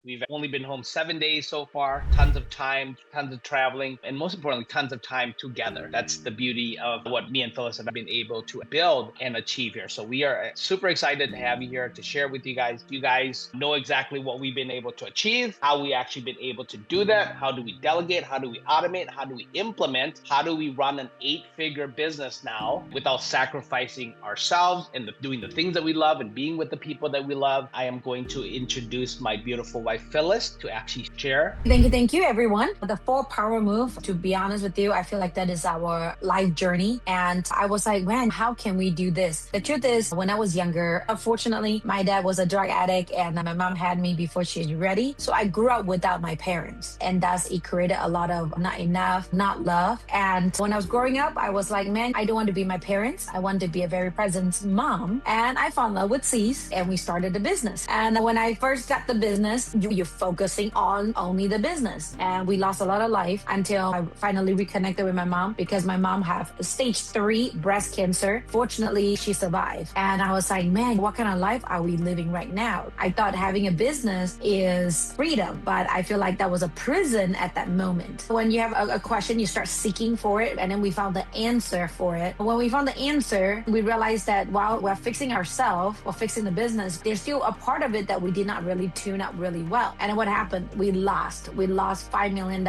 We've only been home 7 days so far, tons of time, tons of traveling, and most importantly, tons of time together. That's the beauty of what me and Phyllis have been able to build and achieve here. So we are super excited to have you here to share with you guys. You guys know exactly what we've been able to achieve, how we actually been able to do that, how do we delegate, how do we automate, how do we implement, how do we run an 8-figure business now without sacrificing ourselves and doing the things that we love and being with the people that we love. I am going to introduce my beautiful wife, Phyllis, to actually share. Thank you, everyone. The 4 power move, to be honest with you, I feel like that is our life journey. And I was like, man, how can we do this? The truth is, when I was younger, unfortunately, my dad was a drug addict and my mom had me before she was ready. So I grew up without my parents. And thus, it created a lot of not enough, not love. And when I was growing up, I was like, man, I don't want to be my parents. I want to be a very present mom. And I fell in love with Cease and we started a business. And when I first got the business, you're focusing on only the business. And we lost a lot of life until I finally reconnected with my mom because my mom had stage 3 breast cancer. Fortunately, she survived. And I was like, man, what kind of life are we living right now? I thought having a business is freedom, but I feel like that was a prison at that moment. When you have a question, you start seeking for it. And then we found the answer for it. When we found the answer, we realized that while we're fixing ourselves or fixing the business, there's still a part of it that we did not really tune up really well. And what happened? We lost $5 million.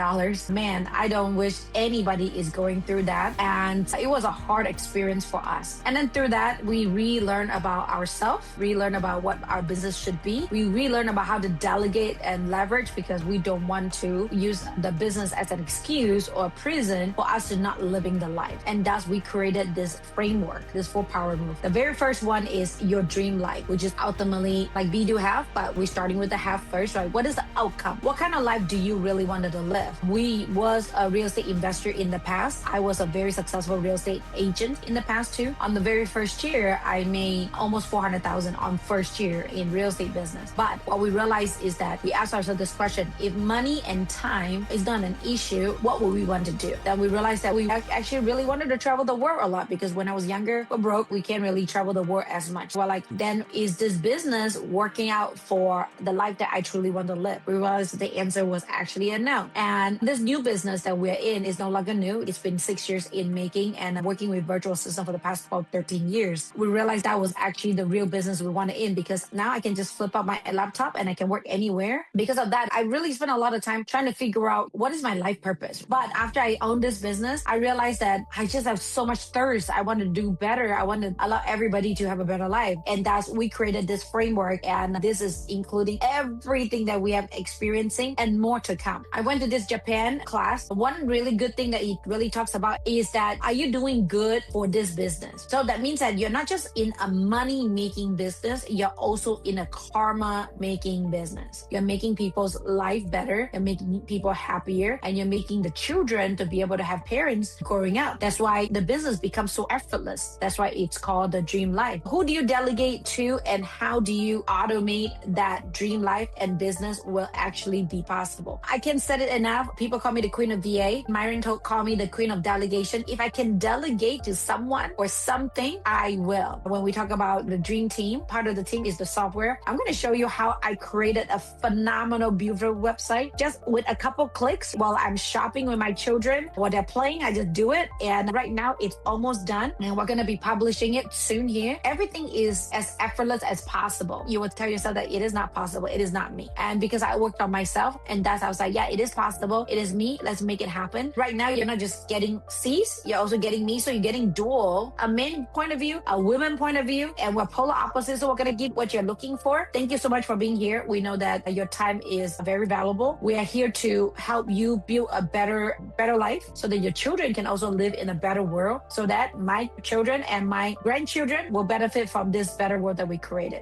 Man, I don't wish anybody is going through that. And it was a hard experience for us. And then through that, we relearn about ourselves, relearn about what our business should be. We relearn about how to delegate and leverage because we don't want to use the business as an excuse or a prison for us to not living the life. And thus we created this framework, this 4 power move. The very first one is your dream life, which is ultimately like we do have, but we're starting with the have first, right? What is the outcome? What kind of life do you really want to live? We was a real estate investor in the past. I was a very successful real estate agent in the past too. On the very first year, I made almost 400,000 on first year in real estate business. But what we realized is that we asked ourselves this question: if money and time is not an issue, what would we want to do? Then we realized that we actually really wanted to travel the world a lot because when I was younger, we're broke. We can't really travel the world as much. Well, like, then is this business working out for the life that I truly want to live? We realized the answer was actually a no. And this new business that we're in is no longer new. It's been 6 years in making and I'm working with virtual assistant for the past 12, 13 years. We realized that was actually the real business we wanted in because now I can just flip up my laptop and I can work anywhere. Because of that, I really spent a lot of time trying to figure out what is my life purpose. But after I owned this business, I realized that I just have so much thirst. I want to do better. I want to allow everybody to have a better life. And that's, we created this framework and this is including everything that we have experiencing and more to come. I went to this Japan class. One really good thing that it really talks about is that, are you doing good for this business? So that means that you're not just in a money making business, you're also in a karma making business. You're making people's life better, you're making people happier, and you're making the children to be able to have parents growing up. That's why the business becomes so effortless. That's why it's called the dream life. Who do you delegate to and how do you automate that dream life and business will actually be possible? I can't say it enough. People call me the queen of VA. Myron call me the queen of delegation. If I can delegate to someone or something, I will. When we talk about the dream team, part of the team is the software. I'm going to show you how I created a phenomenal, beautiful website just with a couple clicks while I'm shopping with my children. While they're playing, I just do it. And right now it's almost done. And we're going to be publishing it soon here. Everything is as effortless as possible. You would tell yourself that it is not possible. It is not me. And because I worked on myself and that's, I was like, yeah, it is possible. It is me. Let's make it happen. Right now, you're not just getting Cease, you're also getting me. So you're getting dual, a men point of view, a women point of view, and we're polar opposites. So we're going to give what you're looking for. Thank you so much for being here. We know that your time is very valuable. We are here to help you build a better life so that your children can also live in a better world so that my children and my grandchildren will benefit from this better world that we created.